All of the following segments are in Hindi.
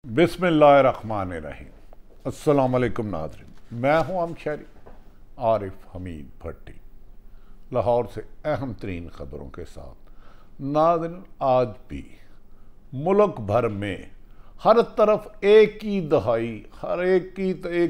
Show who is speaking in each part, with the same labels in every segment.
Speaker 1: बिस्मिल्लाहिर्रहमानिर्रहीम। अस्सलाम वालेकुम नाज़रीन, मैं हूं अमशरी आरिफ हमीद भट्टी, लाहौर से अहम तरीन ख़बरों के साथ। नाज़रीन, आज भी मुल्क भर में हर तरफ एक ही दुहाई, हर एक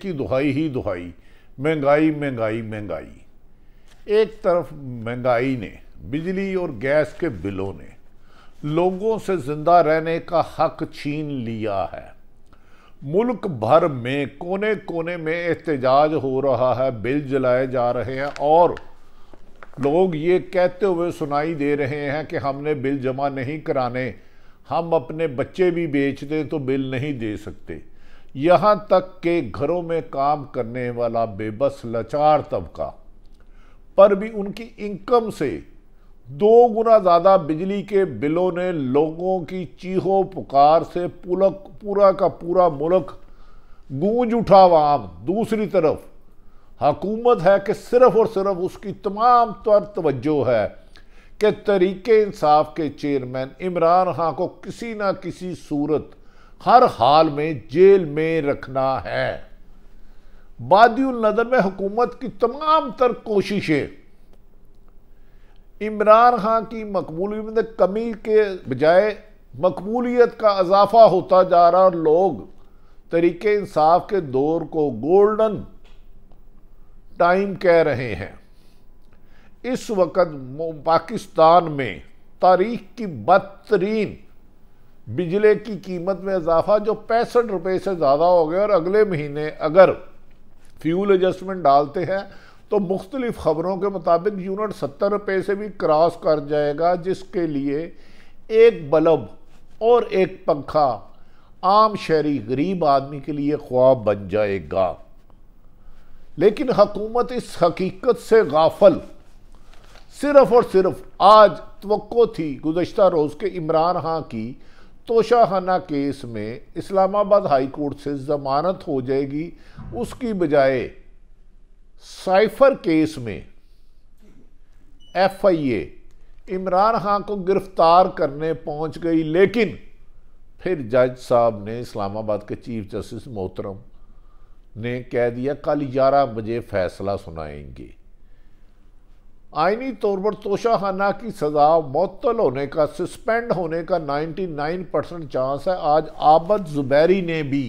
Speaker 1: ही दुहाई ही दुहाई, महंगाई महंगाई महंगाई। एक तरफ महंगाई ने, बिजली और गैस के बिलों ने लोगों से जिंदा रहने का हक छीन लिया है। मुल्क भर में कोने कोने में एहतजाज हो रहा है, बिल जलाए जा रहे हैं और लोग ये कहते हुए सुनाई दे रहे हैं कि हमने बिल जमा नहीं कराने, हम अपने बच्चे भी बेच दें तो बिल नहीं दे सकते। यहाँ तक कि घरों में काम करने वाला बेबस लाचार तबका पर भी उनकी इनकम से 2 गुना ज़्यादा बिजली के बिलों ने लोगों की चीहो पुकार से पूरा का पूरा मुल्क गूंज उठा। वहां दूसरी तरफ हुकूमत है कि सिर्फ और सिर्फ उसकी तमाम तर तवज्जो है कि तहरीके इंसाफ के चेयरमैन इमरान खान को किसी ना किसी सूरत हर हाल में जेल में रखना है। बादिउल नज़र में हुकूमत की तमाम तर कोशिशें इमरान खान की मकबूलियत में कमी के बजाय मकबूलियत का इजाफा होता जा रहा और लोग तरीके इंसाफ के दौर को गोल्डन टाइम कह रहे हैं। इस वक्त पाकिस्तान में तारीख की बदतरीन बिजली की कीमत में इजाफा जो 65 रुपये से ज़्यादा हो गया और अगले महीने अगर फ्यूल एडजस्टमेंट डालते हैं तो मुख्तलिफ खबरों के मुताबिक यूनिट 70 रुपये से भी क्रॉस कर जाएगा, जिसके लिए एक बल्ब और एक पंखा आम शहरी गरीब आदमी के लिए ख्वाब बन जाएगा। लेकिन हुकूमत इस हकीकत से गाफिल सिर्फ और सिर्फ आज तवक्को थी गुज़श्ता रोज़ के इमरान खान की तोशाखाना केस में इस्लामाबाद हाई कोर्ट से जमानत हो जाएगी, उसकी बजाय साइफर केस में FIA इमरान खान को गिरफ्तार करने पहुंच गई। लेकिन फिर जज साहब ने, इस्लामाबाद के चीफ जस्टिस मोहतरम ने कह दिया कल 11 बजे फैसला सुनाएंगे। आईनी तौर पर तोशाखाना की सजा मुअत्तल होने का, सस्पेंड होने का 99% चांस है। आज आबद जुबैरी ने भी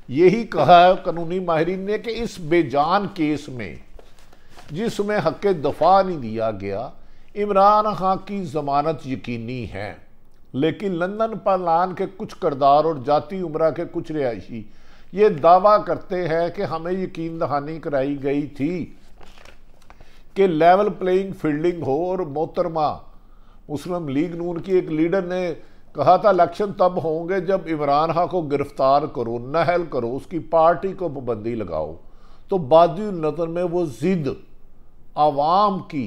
Speaker 1: यही कहा है कानूनी माहिरीन ने कि इस बेजान केस में जिसमें हक दफा नहीं दिया गया, इमरान खान की जमानत यकीनी है। लेकिन लंदन पार्लान के कुछ किरदार और जाती उमरा के कुछ रिहायशी ये दावा करते हैं कि हमें यकीन दहानी कराई गई थी कि लेवल प्लेइंग फील्डिंग हो। और मोहतरमा मुस्लिम लीग नून की एक लीडर ने कहा था इलेक्शन तब होंगे जब इमरान खान को गिरफ्तार करो, नहल करो, उसकी पार्टी को पाबंदी लगाओ। तो बादिउल नज़र में वो जिद आवाम की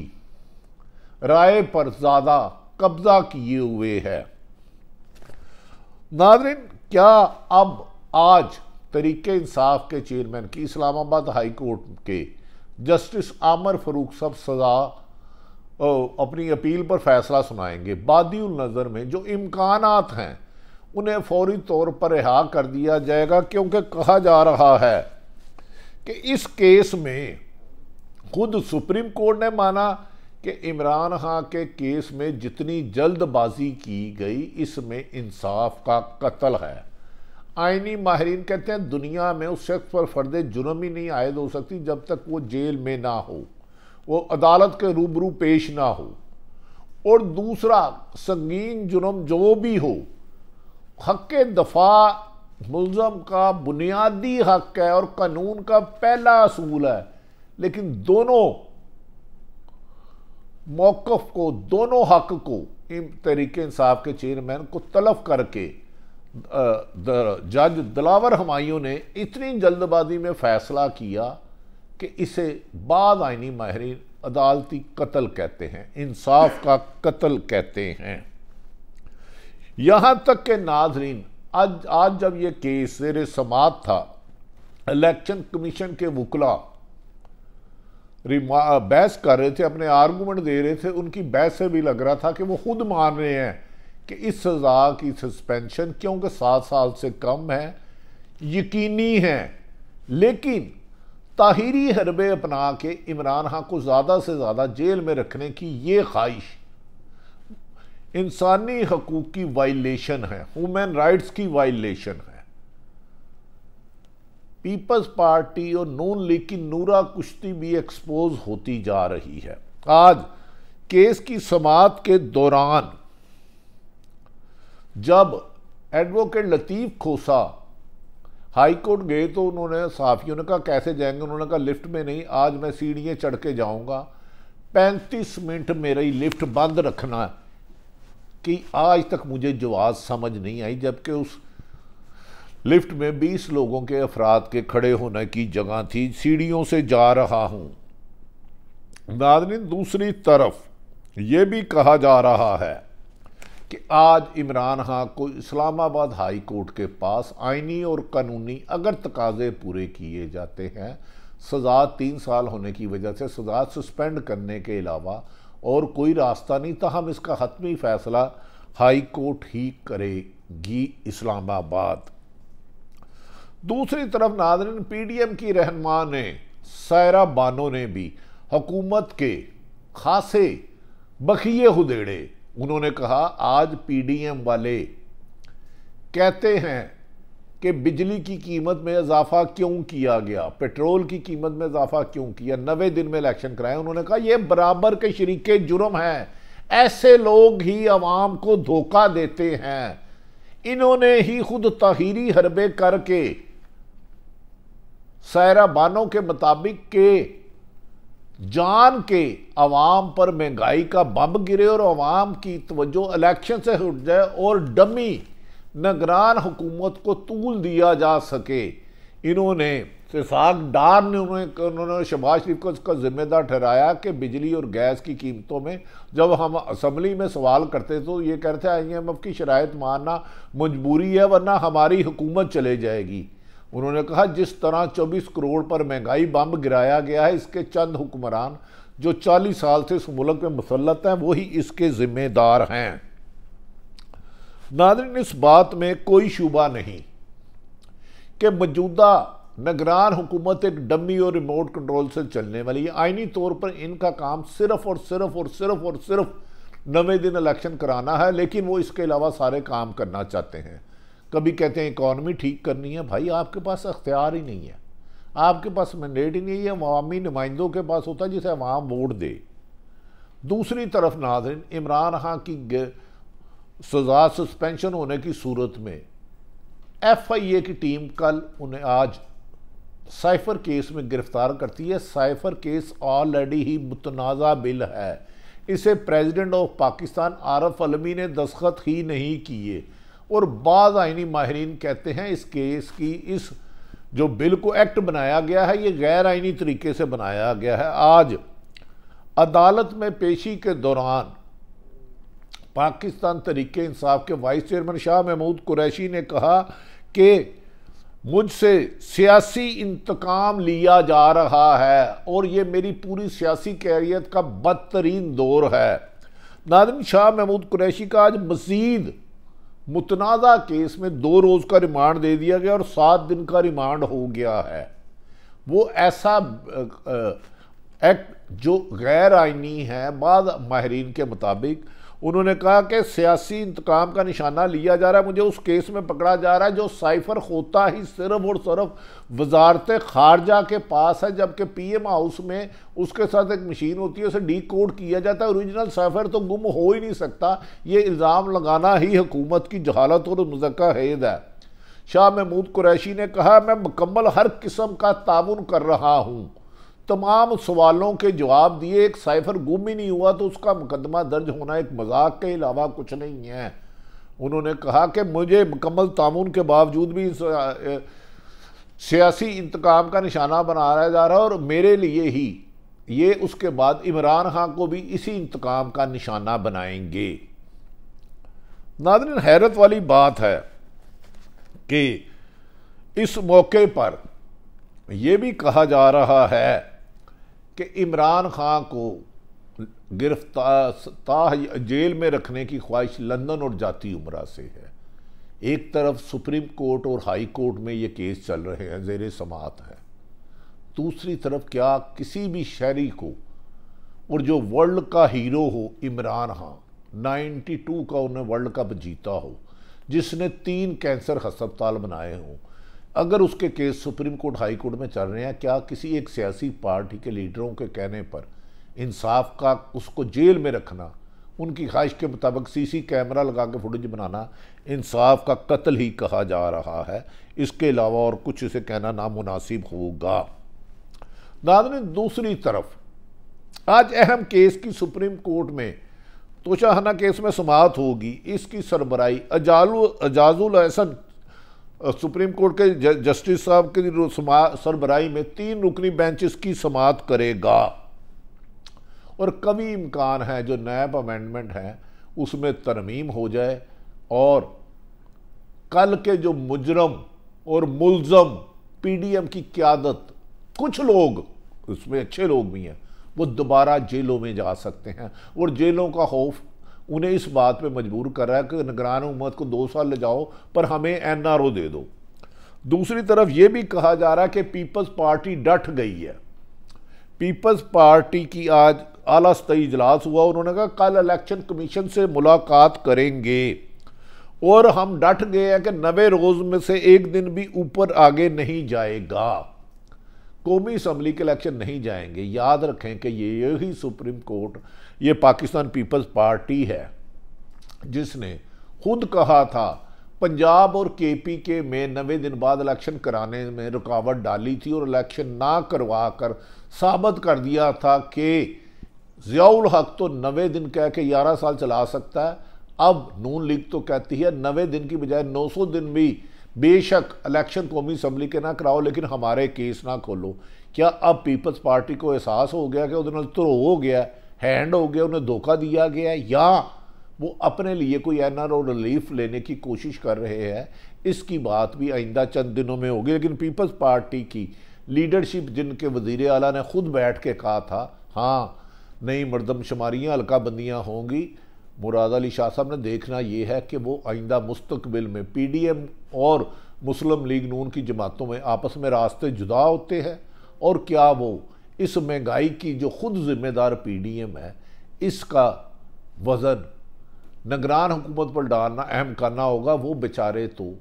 Speaker 1: राय पर ज़्यादा कब्जा किए हुए है। नाज़रीन, क्या अब आज तरीके इंसाफ के चेयरमैन की इस्लामाबाद हाई कोर्ट के जस्टिस आमर फरूक सब सजा अपनी अपील पर फैसला सुनाएंगे? बादिउल नज़र में जो इम्कानात हैं उन्हें फौरी तौर पर रिहा कर दिया जाएगा, क्योंकि कहा जा रहा है कि इस केस में खुद सुप्रीम कोर्ट ने माना कि इमरान खान के केस में जितनी जल्दबाजी की गई इसमें इंसाफ का कत्ल है। आईनी माहिरीन कहते हैं दुनिया में उस शख्स पर फर्द जुर्म ही नहीं आयद हो सकती जब तक वो जेल में ना हो, वो अदालत के रूबरू पेश ना हो। और दूसरा, संगीन जुर्म जो भी हो, हक दफा मुल्ज़म का बुनियादी हक है और कानून का पहला असूल है। लेकिन दोनों मौक़िफ़ को, दोनों हक को तहरीके इंसाफ के चेयरमैन को तलब करके जज दिलावर हुमायूं ने इतनी जल्दबाजी में फैसला किया कि इसे बाद आईनी माहिरीन अदालती कत्ल कहते हैं, इंसाफ का कत्ल कहते हैं। यहां तक के नाजरीन, आज जब यह केस ज़ेर समाअत था, इलेक्शन कमीशन के वकला बहस कर रहे थे, अपने आर्गूमेंट दे रहे थे, उनकी बहस से भी लग रहा था कि वो खुद मान रहे हैं कि इस सज़ा की सस्पेंशन क्योंकि 7 साल से कम है यकीनी है, लेकिन ताहिरी हरबे अपना के इमरान खान को ज़्यादा से ज़्यादा जेल में रखने की ये ख्वाहिश इंसानी हकूक़ की वायलेशन है, ह्यूमन राइट्स की वायलेशन है। पीपल्स पार्टी और नून लीग की नूरा कुश्ती भी एक्सपोज होती जा रही है। आज केस की समाअत के दौरान जब एडवोकेट लतीफ़ खोसा हाई कोर्ट गए तो उन्होंने सहाफ़ियों ने कहा कैसे जाएंगे, उन्होंने कहा लिफ्ट में नहीं, आज मैं सीढ़ियाँ चढ़ के जाऊँगा, 35 मिनट मेरी लिफ्ट बंद रखना कि आज तक मुझे जवाब समझ नहीं आई, जबकि उस लिफ्ट में 20 लोगों के अफराद के खड़े होने की जगह थी, सीढ़ियों से जा रहा हूँ। नाज़रीन, दूसरी तरफ ये भी कहा जा रहा है कि आज इमरान खान को इस्लामाबाद हाई कोर्ट के पास आईनी और कानूनी अगर तकाजे पूरे किए जाते हैं, सज़ा 3 साल होने की वजह से सज़ा सस्पेंड करने के अलावा और कोई रास्ता नहीं, ताहम इसका हतमी फैसला हाई कोर्ट ही करेगी इस्लामाबाद। दूसरी तरफ नाज़रीन, PDM की रहनुमा ने सायरा बानो ने भी हुकूमत के खासे बखिए हुदेड़े, उन्होंने कहा आज PDM वाले कहते हैं कि बिजली की कीमत में इजाफा क्यों किया गया, पेट्रोल की कीमत में इजाफा क्यों किया, 90 दिन में इलेक्शन कराए। उन्होंने कहा यह बराबर के शरीके जुर्म है, ऐसे लोग ही अवाम को धोखा देते हैं, इन्होंने ही खुद ताहीरी हरबे करके सायरा बानो के मुताबिक के जान के अवाम पर महंगाई का बम गिरे और अवाम की तवज्जो इलेक्शन से हट जाए और डमी निगरान हुकूमत को तूल दिया जा सके। इन्होंने इत्तेफाक डार ने उन्होंने शहबाज शरीफ को इसका जिम्मेदार ठहराया कि बिजली और गैस की कीमतों में जब हम असम्बली में सवाल करते तो ये कहते हैं IMF की शराइत मानना मजबूरी है वरना हमारी हुकूमत चले जाएगी। उन्होंने कहा जिस तरह 24 करोड़ पर महंगाई बम गिराया गया है, इसके चंद हुक्मरान जो 40 साल से इस मुल्क में मुसल्लत हैं वही इसके जिम्मेदार हैं। नाज़रीन, इस बात में कोई शुबा नहीं कि मौजूदा निगरान हुकूमत एक डमी और रिमोट कंट्रोल से चलने वाली है। आईनी तौर पर इनका काम सिर्फ और सिर्फ और सिर्फ और सिर्फ 90 दिन इलेक्शन कराना है, लेकिन वो इसके अलावा सारे काम करना चाहते हैं। कभी कहते हैं इकॉनमी ठीक करनी है, भाई आपके पास अख्तियार ही नहीं है, आपके पास मैंडेट ही नहीं है, अवामी नुमाइंदों के पास होता है जिसे अवाम वोट दे। दूसरी तरफ नाज़रीन, इमरान खान की सज़ा सस्पेंशन होने की सूरत में FIA की टीम कल उन्हें आज साइफर केस में गिरफ्तार करती है। साइफर केस ऑलरेडी ही मुतनाज़ा बिल है, इसे प्रेसिडेंट ऑफ पाकिस्तान आरफ अलवी ने दस्तखत ही नहीं किए और बाज़ आईनी माहिरीन कहते हैं इस केस की इस जो बिल को एक्ट बनाया गया है ये गैर आईनी तरीके से बनाया गया है। आज अदालत में पेशी के दौरान पाकिस्तान तहरीक इंसाफ के वाइस चेयरमैन शाह महमूद कुरैशी ने कहा कि मुझसे सियासी इंतकाम लिया जा रहा है और ये मेरी पूरी सियासी कैरियर का बदतरीन दौर है। नाज़रीन, शाह महमूद कुरैशी का आज मज़ीद मुतनाज़ा केस में 2 रोज़ का रिमांड दे दिया गया और 7 दिन का रिमांड हो गया है। वो ऐसा एक्ट जो गैर आईनी है, बाद माहिरीन के मुताबिक उन्होंने कहा कि सियासी इंतकाम का निशाना लिया जा रहा है, मुझे उस केस में पकड़ा जा रहा है जो साइफर होता ही सिर्फ और सिर्फ वजारत खारजा के पास है, जबकि PM हाउस में उसके साथ एक मशीन होती है, उसे डीकोड किया जाता है। ओरिजिनल साइफर तो गुम हो ही नहीं सकता। ये इल्ज़ाम लगाना ही हुकूमत की जहालत और मुज़क्का हैद है। शाह महमूद कुरैशी ने कहा मैं मुकम्मल हर किस्म का ताउन कर रहा हूँ, तमाम सवालों के जवाब दिए, एक साइफर गुम ही नहीं हुआ तो उसका मुकदमा दर्ज होना एक मजाक के अलावा कुछ नहीं है। उन्होंने कहा कि मुझे मुकम्मल ताउन के बावजूद भी सियासी इंतकाम का निशाना बनाया जा रहा है और मेरे लिए ही ये उसके बाद इमरान खान को भी इसी इंतकाम का निशाना बनाएंगे। नाज़रीन, हैरत वाली बात है कि इस मौके पर यह भी कहा जा रहा है कि इमरान खान को गिरफ्तार जेल में रखने की ख्वाहिश लंदन और जाती उमरा से है। एक तरफ सुप्रीम कोर्ट और हाई कोर्ट में ये केस चल रहे हैं, ज़ेरे समाअत है। दूसरी तरफ क्या किसी भी शहरी को, और जो वर्ल्ड का हीरो हो इमरान खान, 92 का उन्हें वर्ल्ड कप जीता हो, जिसने 3 कैंसर अस्पताल बनाए हों, अगर उसके case supreme court high court में चल रहे हैं, क्या किसी एक सियासी पार्टी के लीडरों के कहने पर इंसाफ का उसको जेल में रखना, उनकी ख्वाहिश के मुताबिक सीसी कैमरा लगा के फुटेज बनाना इंसाफ का कत्ल ही कहा जा रहा है। इसके अलावा और कुछ इसे कहना नामुनासिब होगा। नाज़रीन, दूसरी तरफ आज अहम केस की सुप्रीम कोर्ट में तोशाखाना केस में समाअत होगी। इसकी सरबराही एजाजुल एहसन सुप्रीम कोर्ट के जस्टिस साहब की सरबराही में 3 रुकनी बेंच इसकी समाअत करेगा। और कभी इम्कान है जो नैब अमेंडमेंट है उसमें तरमीम हो जाए और कल के जो मुजरम और मुलजम पीडीएम की क़यादत, कुछ लोग उसमें अच्छे लोग भी हैं, वो दोबारा जेलों में जा सकते हैं। और जेलों का खौफ उन्हें इस बात पे मजबूर कर रहा है कि निगरान हुकूमत को 2 साल ले जाओ पर हमें एनआरओ दे दो। दूसरी तरफ ये भी कहा जा रहा है कि पीपल्स पार्टी डट गई है। पीपल्स पार्टी की आज आला सतही इजलास हुआ, उन्होंने कहा कल इलेक्शन कमीशन से मुलाकात करेंगे और हम डट गए हैं कि 90 रोज में से एक दिन भी ऊपर आगे नहीं जाएगा। कौमी असम्बली के इलेक्शन नहीं जाएंगे। याद रखें कि यही सुप्रीम कोर्ट, ये पाकिस्तान पीपल्स पार्टी है जिसने खुद कहा था पंजाब और केपी के में 90 दिन बाद इलेक्शन कराने में रुकावट डाली थी और इलेक्शन ना करवा कर साबित कर दिया था कि ज़ियाउल हक तो 90 दिन कह के 11 साल चला सकता है। अब नून लीग तो कहती है 90 दिन की बजाय 900 दिन भी बेशक इलेक्शन कौमी असम्बली के ना कराओ लेकिन हमारे केस ना खोलो। क्या अब पीपल्स पार्टी को एहसास हो गया कि उन्होंने तो हो गया, हैंड हो गया, उन्हें धोखा दिया गया, या वो अपने लिए कोई एनआरओ रिलीफ लेने की कोशिश कर रहे हैं? इसकी बात भी आइंदा चंद दिनों में होगी। लेकिन पीपल्स पार्टी की लीडरशिप, जिनके वज़ीर आला ने खुद बैठ के कहा था हाँ नई मरदमशुमारियाँ हल्का बंदियाँ होंगी, मुराद अली शाह साहब ने देखना ये है कि वो आइंदा मुस्तकबिल में पीडीएम और मुस्लिम लीग नून की जमातों में आपस में रास्ते जुदा होते हैं, और क्या वो इस महंगाई की जो खुद जिम्मेदार पीडीएम है इसका वज़न निगरान हुकूमत पर डालना अहम करना होगा। वो बेचारे तो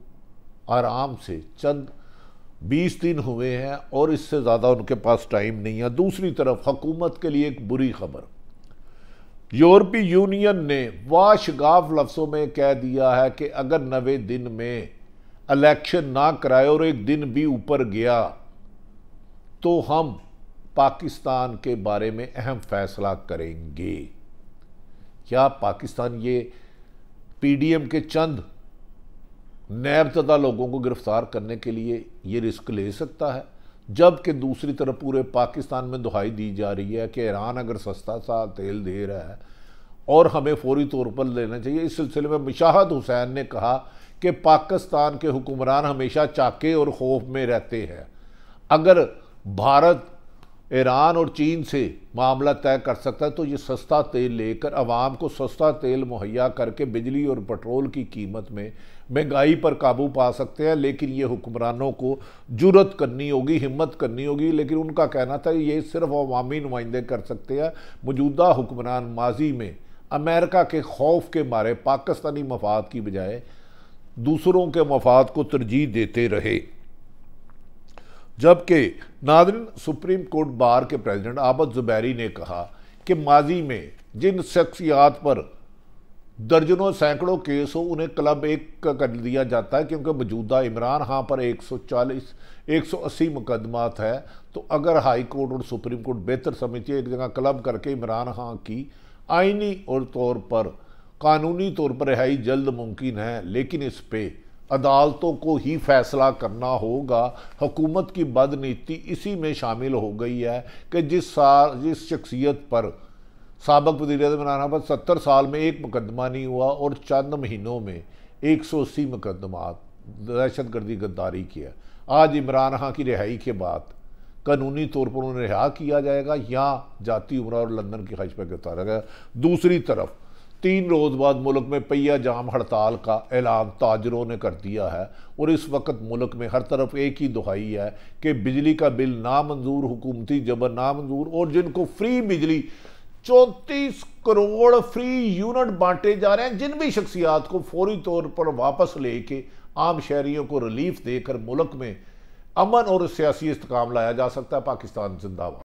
Speaker 1: आराम से चंद 20 दिन हुए हैं और इससे ज़्यादा उनके पास टाइम नहीं है। दूसरी तरफ हुकूमत के लिए एक बुरी खबर, यूरोपीय यूनियन ने वाशगाफ लफ्ज़ों में कह दिया है कि अगर 90 दिन में इलेक्शन ना कराए और एक दिन भी ऊपर गया तो हम पाकिस्तान के बारे में अहम फैसला करेंगे। क्या पाकिस्तान ये पीडीएम के चंद नैबतदा लोगों को गिरफ्तार करने के लिए ये रिस्क ले सकता है? जबकि दूसरी तरफ पूरे पाकिस्तान में दुहाई दी जा रही है कि ईरान अगर सस्ता सा तेल दे रहा है और हमें फौरी तौर पर लेना चाहिए। इस सिलसिले में मुशाहद हुसैन ने कहा कि पाकिस्तान के हुक्मरान हमेशा चाके और खौफ में रहते हैं। अगर भारत ईरान और चीन से मामला तय कर सकता है तो ये सस्ता तेल लेकर आवाम को सस्ता तेल मुहैया करके बिजली और पेट्रोल की कीमत में महंगाई पर काबू पा सकते हैं। लेकिन ये हुक्मरानों को जुर्रत करनी होगी, हिम्मत करनी होगी। लेकिन उनका कहना था ये सिर्फ अवामी नुमाइंदे कर सकते हैं। मौजूदा हुक्मरान माजी में अमेरिका के खौफ के मारे पाकिस्तानी मफाद की बजाय दूसरों के मफाद को तरजीह देते रहे। जबकि नाज़रीन, सुप्रीम कोर्ट बार के प्रेसिडेंट आबद ज़ुबैरी ने कहा कि माजी में जिन शख्सियात पर दर्जनों सैकड़ों केस हो उन्हें क्लब 1 का कर दिया जाता है, क्योंकि मौजूदा इमरान खान पर 180 मुकदमात है। तो अगर हाई कोर्ट और सुप्रीम कोर्ट बेहतर समझती है एक जगह क्लब करके इमरान खान की आईनी और तौर पर कानूनी तौर पर रिहाई जल्द मुमकिन है। लेकिन इस पे अदालतों को ही फैसला करना होगा। हुकूमत की बदनीति इसी में शामिल हो गई है कि जिस शख्सियत पर साबक वज़ीर-ए-आज़म इमरान खान पर 70 साल में एक मुकदमा नहीं हुआ और चंद महीनों में 180 मुकदमा दहशत गर्दी गद्दारी किया। आज इमरान खान की रिहाई के बाद कानूनी तौर पर उन्हें रिहा किया जाएगा या जाती उम्र और लंदन की ख्वाहिश पर गिरफ्तार किया जाएगा। दूसरी तरफ 3 रोज़ बाद मुल्क में पहिया जाम हड़ताल का ऐलान ताजरों ने कर दिया है और इस वक्त मुल्क में हर तरफ एक ही दुहाई है कि बिजली का बिल नामंजूर, हुकूमती जबर नामंजूर, और जिनको फ्री बिजली 34 करोड़ फ्री यूनिट बांटे जा रहे हैं, जिन भी शख्सियात को फौरी तौर पर वापस लेके आम शहरियों को रिलीफ देकर मुल्क में अमन और सियासी इस्तेकाम लाया जा सकता है। पाकिस्तान जिंदाबाद।